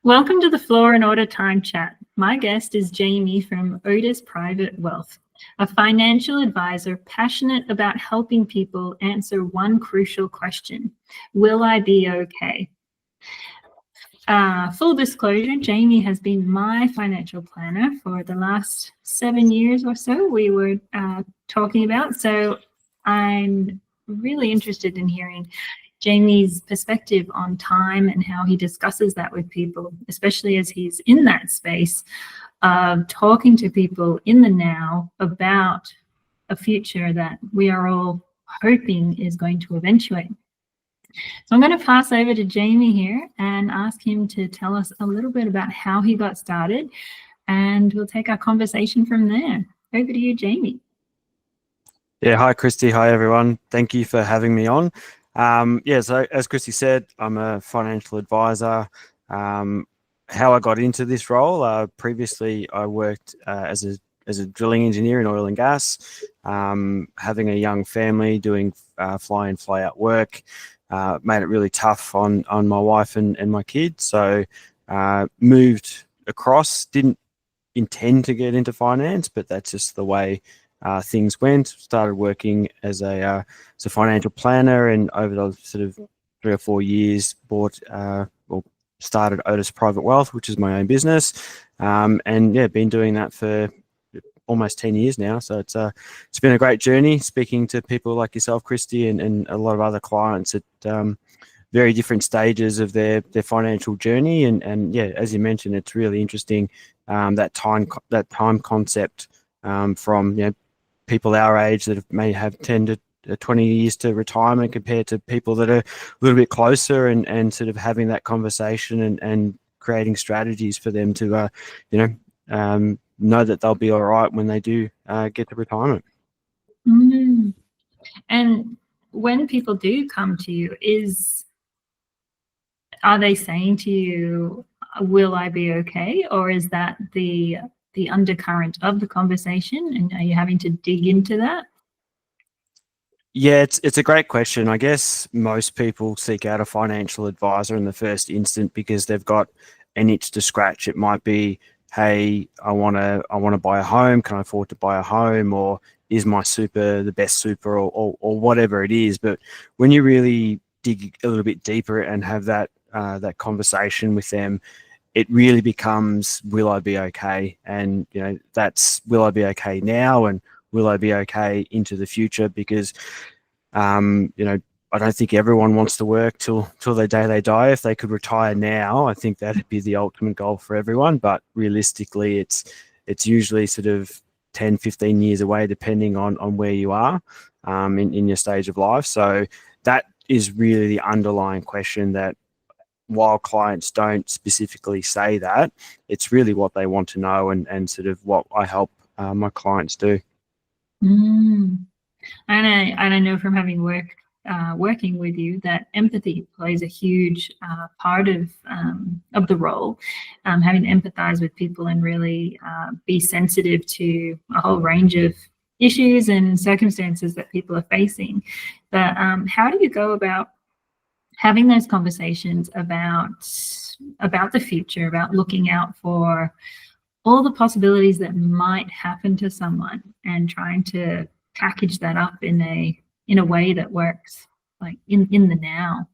Welcome to the Floor and Order Time Chat. My guest is Jamie from Otis Private Wealth, a financial advisor passionate about helping people answer one crucial question: will I be okay? Full disclosure, Jamie has been my financial planner for the last 7 years or so we were talking about. So I'm really interested in hearing Jamie's perspective on time and how he discusses that with people, especially as he's in that space of talking to people in the now about a future that we are all hoping is going to eventuate. So I'm going to pass over to Jamie here and ask him to tell us a little bit about how he got started, and we'll take our conversation from there. Over to you, Jamie. Yeah, hi Christie, hi everyone. Thank you for having me on. So as Christie said, I'm a financial advisor. How I got into this role, previously I worked as a drilling engineer in oil and gas, having a young family, doing fly in, fly out work. Made it really tough on my wife and my kids. So moved across, didn't intend to get into finance, but that's just the way things went. Started working as a financial planner, and over the sort of 3 or 4 years started Otis Private Wealth, which is my own business. Been doing that for almost 10 years now. So it's been a great journey speaking to people like yourself, Christie, and a lot of other clients at very different stages of their financial journey. And as you mentioned, it's really interesting, that time concept, from people our age that may have 10 to 20 years to retirement compared to people that are a little bit closer, and sort of having that conversation and creating strategies for them to know that they'll be all right when they do get to retirement. And when people do come to you, are they saying to you, will I be okay? Or is that the undercurrent of the conversation, and are you having to dig into that? Yeah, it's a great question. I guess most people seek out a financial advisor in the first instant because they've got an itch to scratch. It might be, hey, I want to buy a home. Can I afford to buy a home? Or is my super the best super, or whatever it is. But when you really dig a little bit deeper and have that conversation with them, it really becomes, will I be okay? And that's, will I be okay now, and will I be okay into the future? Because I don't think everyone wants to work till the day they die. If they could retire now, I think that'd be the ultimate goal for everyone. But realistically, it's usually sort of 10, 15 years away, depending on where you are in your stage of life. So that is really the underlying question, that while clients don't specifically say that, it's really what they want to know, and sort of what I help my clients do. And I know from having working with you that empathy plays a huge part of the role, having to empathize with people and really be sensitive to a whole range of issues and circumstances that people are facing. But how do you go about having those conversations about the future, about looking out for all the possibilities that might happen to someone, and trying to package that up in a way that works, like in the now?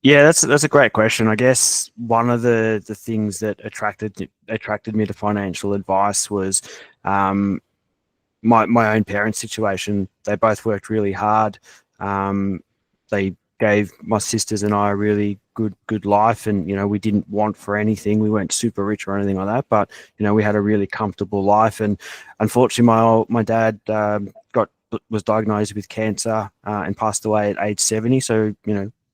Yeah, that's a great question. I guess one of the things that attracted me to financial advice was my own parents' situation. They both worked really hard. They gave my sisters and I a really good life, and we didn't want for anything. We weren't super rich or anything like that, but we had a really comfortable life. And unfortunately, my dad was diagnosed with cancer and passed away at age 70. So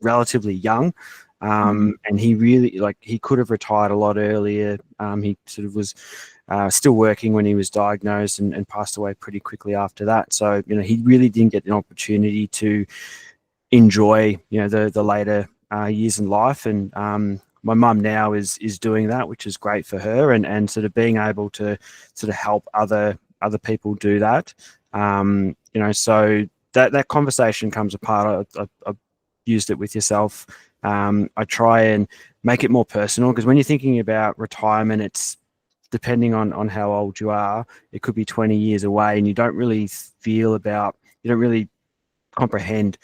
relatively young. And he really, he could have retired a lot earlier. He sort of was still working when he was diagnosed, and passed away pretty quickly after that. So he really didn't get an opportunity to enjoy the later years in life. And my mum now is doing that, which is great for her, and sort of being able to sort of help other people do that. So that conversation comes apart. I've used it with yourself I try and make it more personal, because when you're thinking about retirement, it's depending on how old you are, it could be 20 years away, and you don't really comprehend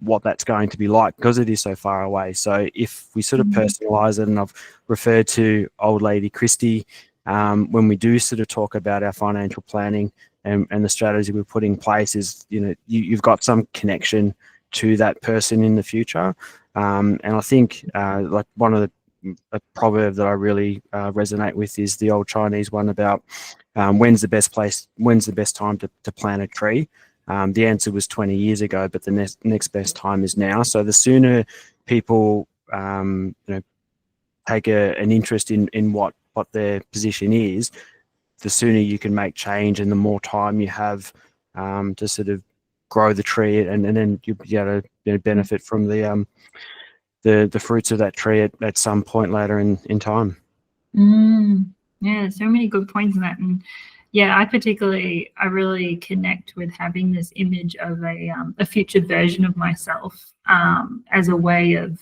what that's going to be like, because it is so far away. So if we sort of personalize it, and I've referred to old Lady Christie, when we do sort of talk about our financial planning and the strategy we put in place, is, you've got some connection to that person in the future. And I think like one of the a proverb that I really resonate with is the old Chinese one about when's the best time to plant a tree. The answer was 20 years ago, but the next best time is now. So the sooner people take an interest in what their position is, the sooner you can make change, and the more time you have to sort of grow the tree, and then you'll be able to benefit from the fruits of that tree at some point later in time. Yeah, so many good points in that. And yeah, I really connect with having this image of a future version of myself as a way of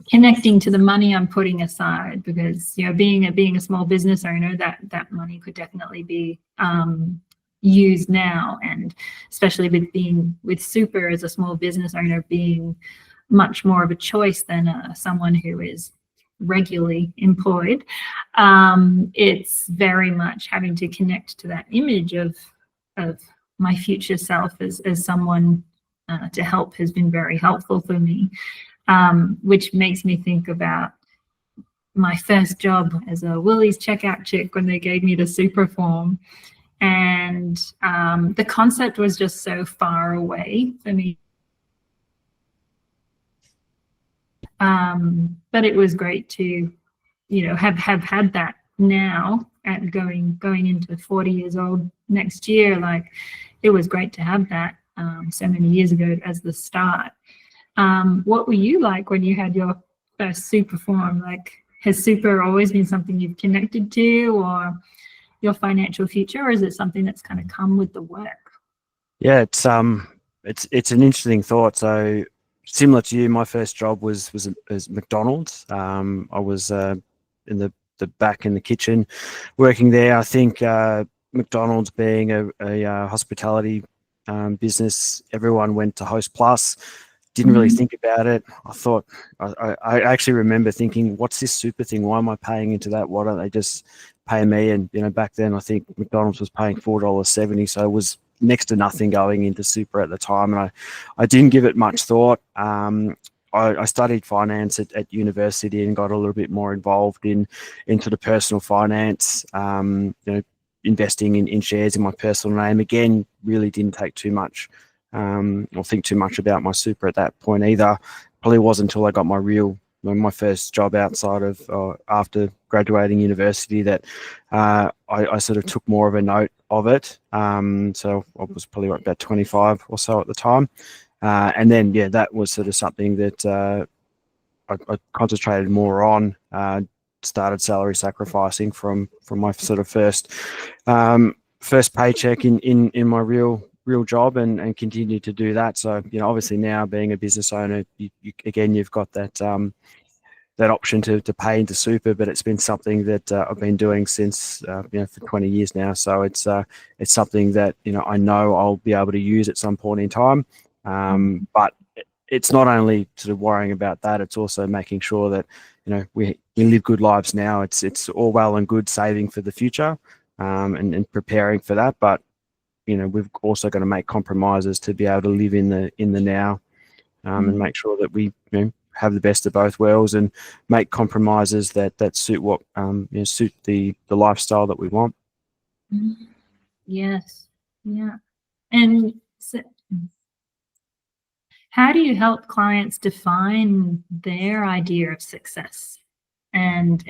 connecting to the money I'm putting aside, because being a small business owner, that money could definitely be used now, and especially with super as a small business owner being much more of a choice than someone who is regularly employed. It's very much having to connect to that image of my future self as someone to help has been very helpful for me, which makes me think about my first job as a Woolies checkout chick when they gave me the super form. And the concept was just so far away for me. But it was great to, have had that now at going into 40 years old next year. Like, it was great to have that so many years ago as the start. What were you like when you had your first super form? Like, has super always been something you've connected to, or your financial future, or is it something that's kind of come with the work? Yeah, it's an interesting thought. So similar to you, my first job was McDonald's. I was in the back in the kitchen working there. I think McDonald's being a hospitality business, everyone went to Host Plus. Didn't really think about it. I thought, I actually remember thinking, what's this super thing? Why am I paying into that? Why don't they just pay me? And back then I think McDonald's was paying $4.70, so it was next to nothing going into super at the time, and I didn't give it much thought. I studied finance at university and got a little bit more involved in sort of personal finance, investing in shares in my personal name. Again, really didn't take too much or think too much about my super at that point either. Probably wasn't until I got my first job outside of after graduating university that I sort of took more of a note of it. So I was probably about 25 or so at the time. And then, that was sort of something that I concentrated more on, started salary sacrificing from my sort of first paycheck in my real job, and continue to do that. So, obviously now being a business owner, you've got that option to pay into super, but it's been something that I've been doing since for 20 years now. So it's something that I know I'll be able to use at some point in time. But it's not only sort of worrying about that; it's also making sure that we live good lives now. It's all well and good saving for the future and preparing for that, but we've also got to make compromises to be able to live in the now, and make sure that we have the best of both worlds, and make compromises that suit what suit the lifestyle that we want. Yes. Yeah. And so, how do you help clients define their idea of success and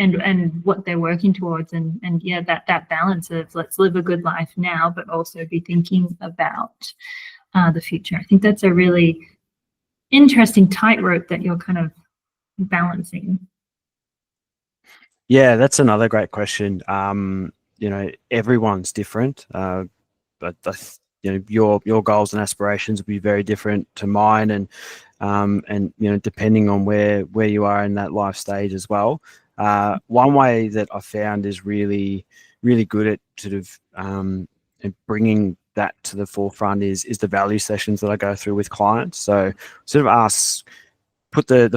what they're working towards, and that balance of let's live a good life now, but also be thinking about the future? I think that's a really interesting tightrope that you're kind of balancing. Yeah, that's another great question. Everyone's different, but your goals and aspirations will be very different to mine, and and depending on where you are in that life stage as well. One way that I found is really good at sort of bringing that to the forefront is the value sessions that I go through with clients. So sort of put the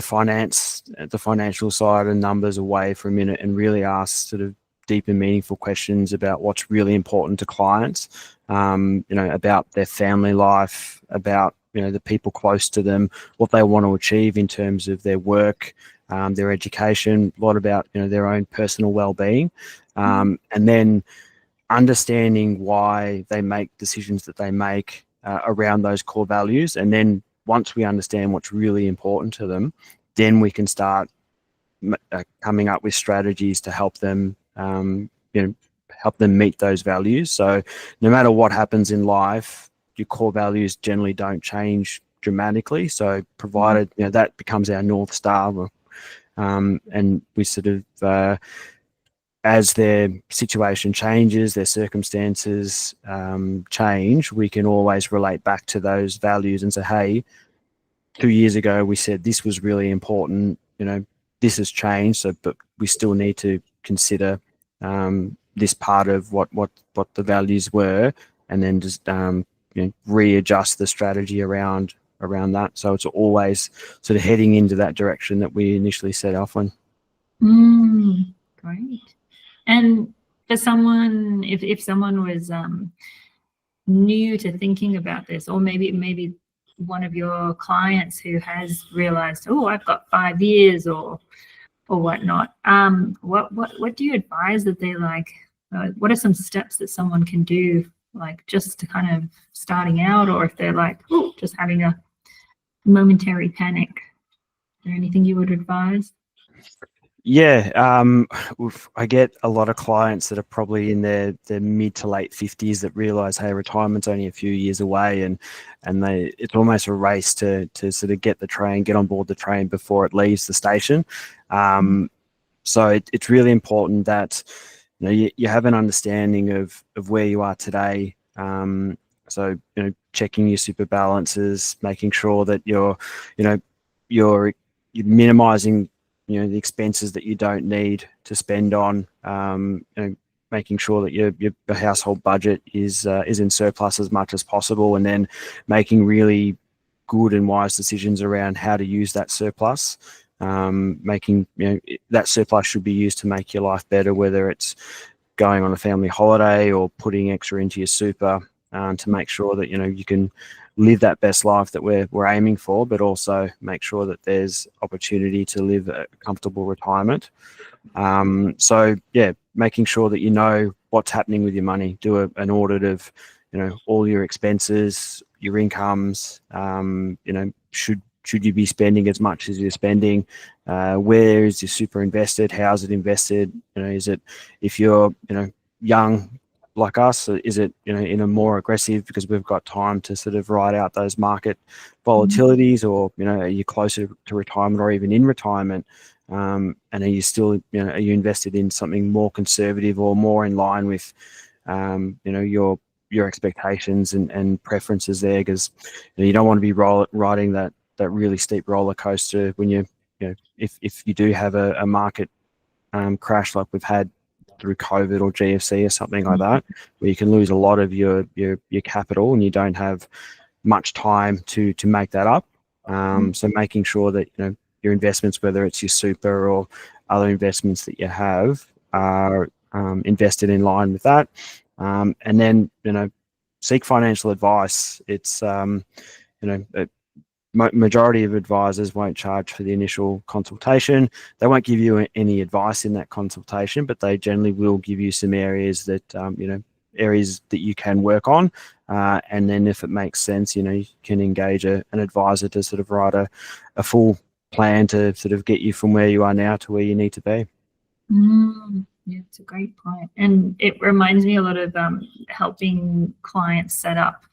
financial side and numbers away for a minute and really ask sort of deep and meaningful questions about what's really important to clients, about their family life, about the people close to them, what they want to achieve in terms of their work, their education, a lot about their own personal well-being, and then understanding why they make decisions that they make around those core values. And then once we understand what's really important to them, then we can start coming up with strategies to help them, help them meet those values. So no matter what happens in life, your core values generally don't change dramatically. So provided that becomes our North Star, and we sort of as their situation changes, their circumstances change, we can always relate back to those values and say, hey, 2 years ago we said this was really important, this has changed, so but we still need to consider this part of what the values were, and then just readjust the strategy around that. So it's always sort of heading into that direction that we initially set off on. Great. And for someone, if someone was new to thinking about this, or maybe one of your clients who has realized, oh, I've got 5 years or whatnot, what do you advise that they what are some steps that someone can do, like just to kind of starting out, or if they're like, oh, just having a momentary panic? Is there anything you would advise? Yeah, I get a lot of clients that are probably in their mid to late 50s that realize, hey, retirement's only a few years away, and it's almost a race to sort of get on board the train before it leaves the station. So it's really important that you have an understanding of where you are today. So checking your super balances, making sure that you're minimizing the expenses that you don't need to spend on, making sure that your household budget is in surplus as much as possible, and then making really good and wise decisions around how to use that surplus. Making that surplus should be used to make your life better, whether it's going on a family holiday or putting extra into your super, to make sure that you can live that best life that we're aiming for, but also make sure that there's opportunity to live a comfortable retirement. So yeah, making sure that you know what's happening with your money. Do an audit of all your expenses, your incomes. Should you be spending as much as you're spending? Where is your super invested? How's it invested? Is it, if you're young like us, is it in a more aggressive, because we've got time to sort of ride out those market volatilities, or are you closer to retirement or even in retirement? And are you still are you invested in something more conservative or more in line with your expectations and preferences there? Because you don't want to be riding that really steep roller coaster when if you do have a market crash like we've had through COVID or GFC or something like that, where you can lose a lot of your capital and you don't have much time to make that up. So making sure that your investments, whether it's your super or other investments that you have, are invested in line with that. And then seek financial advice. It's majority of advisors won't charge for the initial consultation. They won't give you any advice in that consultation, but they generally will give you some areas that areas that you can work on, and then if it makes sense, you can engage an advisor to sort of write a full plan to sort of get you from where you are now to where you need to be. Yeah, it's a great point, and it reminds me a lot of helping clients set up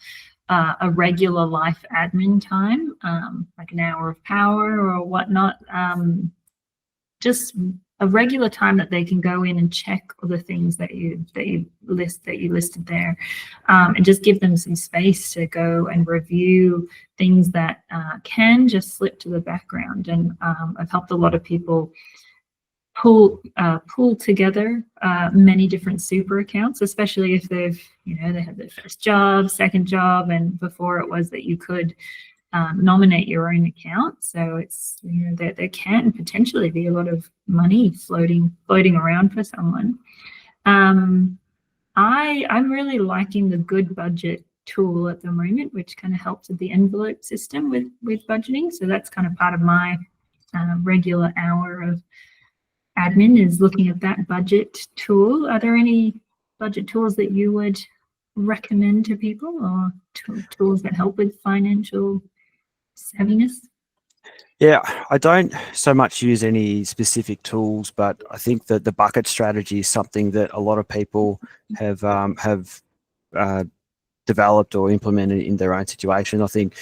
a regular life admin time, like an hour of power or whatnot. Just a regular time that they can go in and check all the things that you listed there, and just give them some space to go and review things that can just slip to the background. And I've helped a lot of people pull together many different super accounts, especially if they have their first job, second job, and before it was that you could nominate your own account. So it's there can potentially be a lot of money floating around for someone. I'm really liking the Good Budget tool at the moment, which kind of helps with the envelope system with budgeting. So that's kind of part of my regular hour of admin, is looking at that budget tool. Are there any budget tools that you would recommend to people, or tools that help with financial savviness? Yeah, I don't so much use any specific tools, but I think that the bucket strategy is something that a lot of people have developed or implemented in their own situation. I think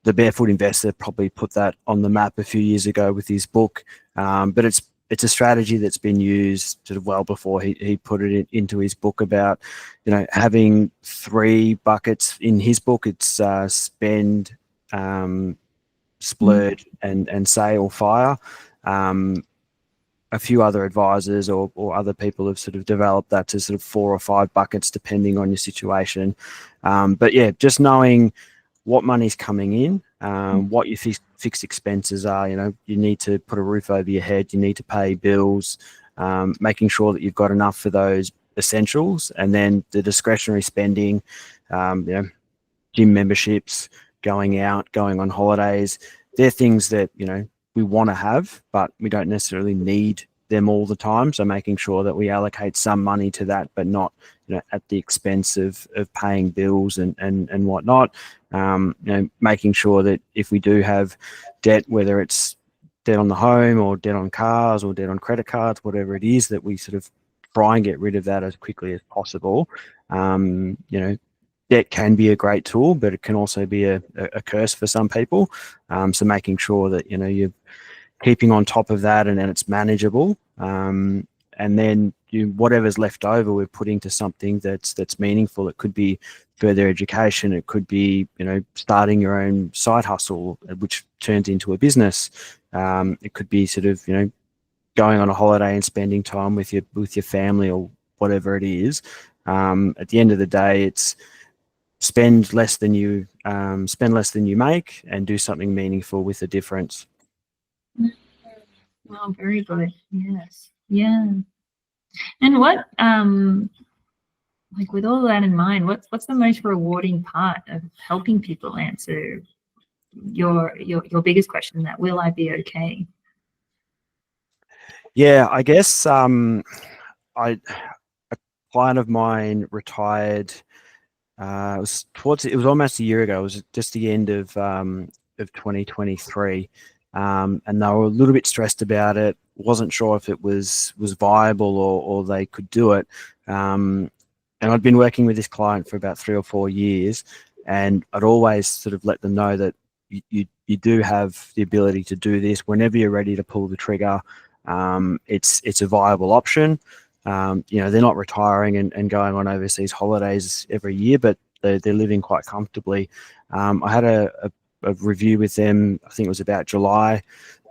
the Barefoot Investor probably put that on the map a few years ago with his book, but it's a strategy that's been used sort of well before he put it into his book about, having 3 buckets. In his book, it's spend, splurge, and say or fire. A few other advisors or other people have sort of developed that to sort of 4 or 5 buckets depending on your situation. But yeah, just knowing what money's coming in, what your fixed expenses are. You need to put a roof over your head, you need to pay bills, making sure that you've got enough for those essentials, and then the discretionary spending, gym memberships, going out, going on holidays. They're things that we want to have, but we don't necessarily need them all the time. So making sure that we allocate some money to that, but not at the expense of paying bills and whatnot. Making sure that if we do have debt, whether it's debt on the home or debt on cars or debt on credit cards, whatever it is, that we sort of try and get rid of that as quickly as possible. Debt can be a great tool, but it can also be a curse for some people. So making sure that you're keeping on top of that, and then it's manageable. And then whatever's left over, we're putting to something that's meaningful. It could be further education. It could be starting your own side hustle, which turns into a business. It could be sort of going on a holiday and spending time with your family or whatever it is. At the end of the day, it's spend less than you make, and do something meaningful with the difference. Well, very good. Yes. Yeah. And what with all that in mind, what's the most rewarding part of helping people answer your biggest question, that will I be okay? Yeah, I guess a client of mine retired. It was almost a year ago. It was just the end of 2023, and they were a little bit stressed about it. Wasn't sure if it was viable or they could do it. And I'd been working with this client for about 3 or 4 years, and I'd always sort of let them know that you do have the ability to do this whenever you're ready to pull the trigger. It's a viable option. They're not retiring and going on overseas holidays every year, but they're living quite comfortably. I had a review with them, I think it was about July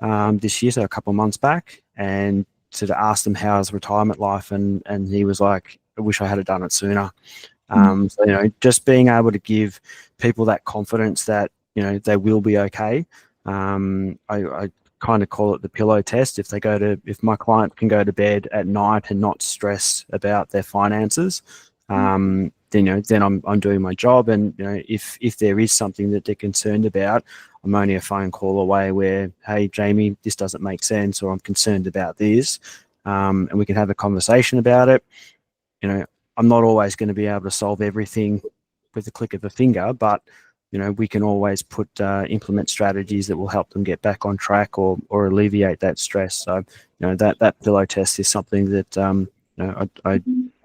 this year, so a couple of months back, and sort of asked them how's retirement life, and he was like, I wish I had done it sooner. So just being able to give people that confidence that they will be okay. I kind of call it the pillow test. If my client can go to bed at night and not stress about their finances, then I'm doing my job. And if there is something that they're concerned about, I'm only a phone call away where, hey Jamie, this doesn't make sense, or I'm concerned about this, and we can have a conversation about it. I'm not always going to be able to solve everything with the click of a finger, but we can always implement strategies that will help them get back on track or alleviate that stress. So, that pillow test is something that I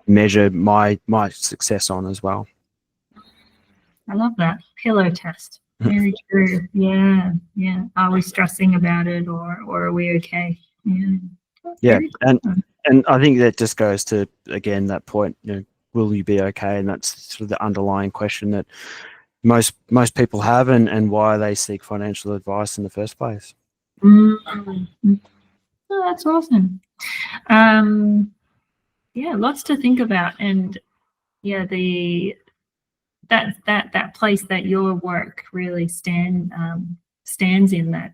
measure my success on as well. I love that pillow test. Very true. Yeah. Are we stressing about it, or are we okay? Yeah. Yeah, Very and cool. I think that just goes to, again, that point, will you be okay? And that's sort of the underlying question that most people have, and why they seek financial advice in the first place. Mm. Oh, that's awesome. Yeah, lots to think about, and yeah, that place that your work really stands in, that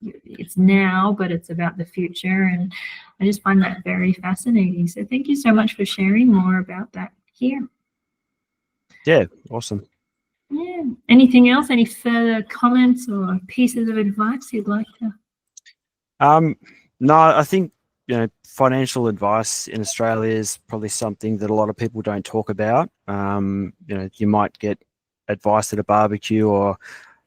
it's now, but it's about the future, and I just find that very fascinating. So thank you so much for sharing more about that here. Yeah, awesome. Yeah. Anything else? Any further comments or pieces of advice you'd like to? No, I think financial advice in Australia is probably something that a lot of people don't talk about. You might get advice at a barbecue, or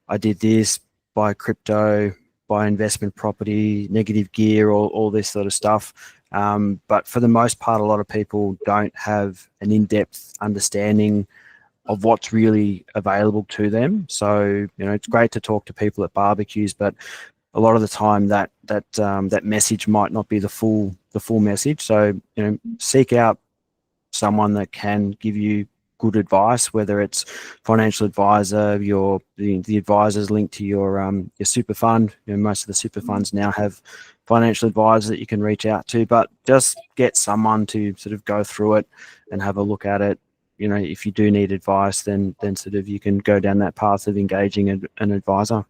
I did this, buy crypto, buy investment property, negative gear, all this sort of stuff. But for the most part, a lot of people don't have an in-depth understanding of what's really available to them. So, it's great to talk to people at barbecues, but a lot of the time that message might not be the full message. So, seek out someone that can give you good advice, whether it's financial advisor, the advisors linked to your super fund. Most of the super funds now have financial advisors that you can reach out to, but just get someone to sort of go through it and have a look at it. If you do need advice, then sort of you can go down that path of engaging an advisor.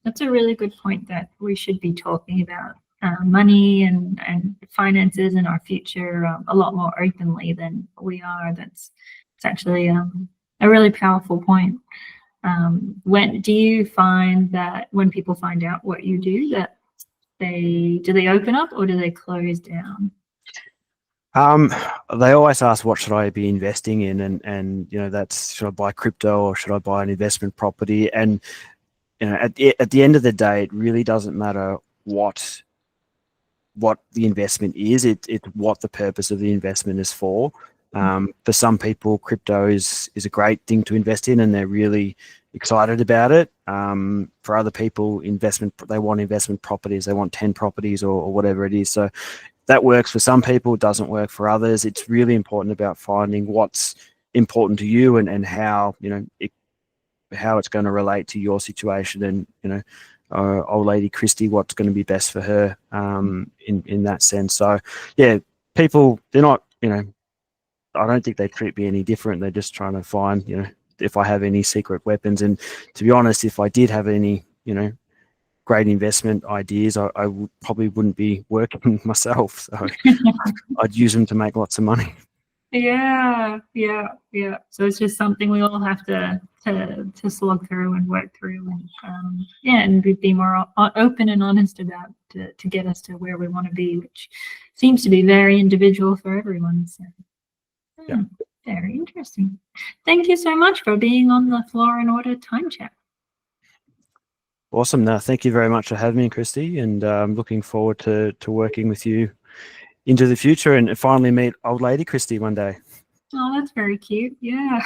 That's a really good point, that we should be talking about money and finances and our future a lot more openly than we are. It's actually a really powerful point. When do you find that when people find out what you do, that do they open up or do they close down? They always ask, what should I be investing in? And that's, should I buy crypto or should I buy an investment property? And at the end of the day, it really doesn't matter what the investment is. It's what the purpose of the investment is for. For some people, crypto is a great thing to invest in, and they're really excited about it. For other people, they want investment properties. They want 10 properties or whatever it is. So that works for some people, doesn't work for others. It's really important about finding what's important to you, and how how it's going to relate to your situation, and old Lady Christie, what's going to be best for her in that sense. So yeah, people, they're not, I don't think they treat me any different. They're just trying to find, if I have any secret weapons. And to be honest, if I did have any, great investment ideas, I probably wouldn't be working myself. So I'd use them to make lots of money. Yeah. So it's just something we all have to slog through and work through, and and be more open and honest about to get us to where we want to be, which seems to be very individual for everyone. So Yeah. Very interesting. Thank you so much for being on the Flora and Order Time Chat. Awesome. No, thank you very much for having me, Christy, and I'm looking forward to working with you into the future and finally meet old Lady Christie one day. Oh, that's very cute. Yeah.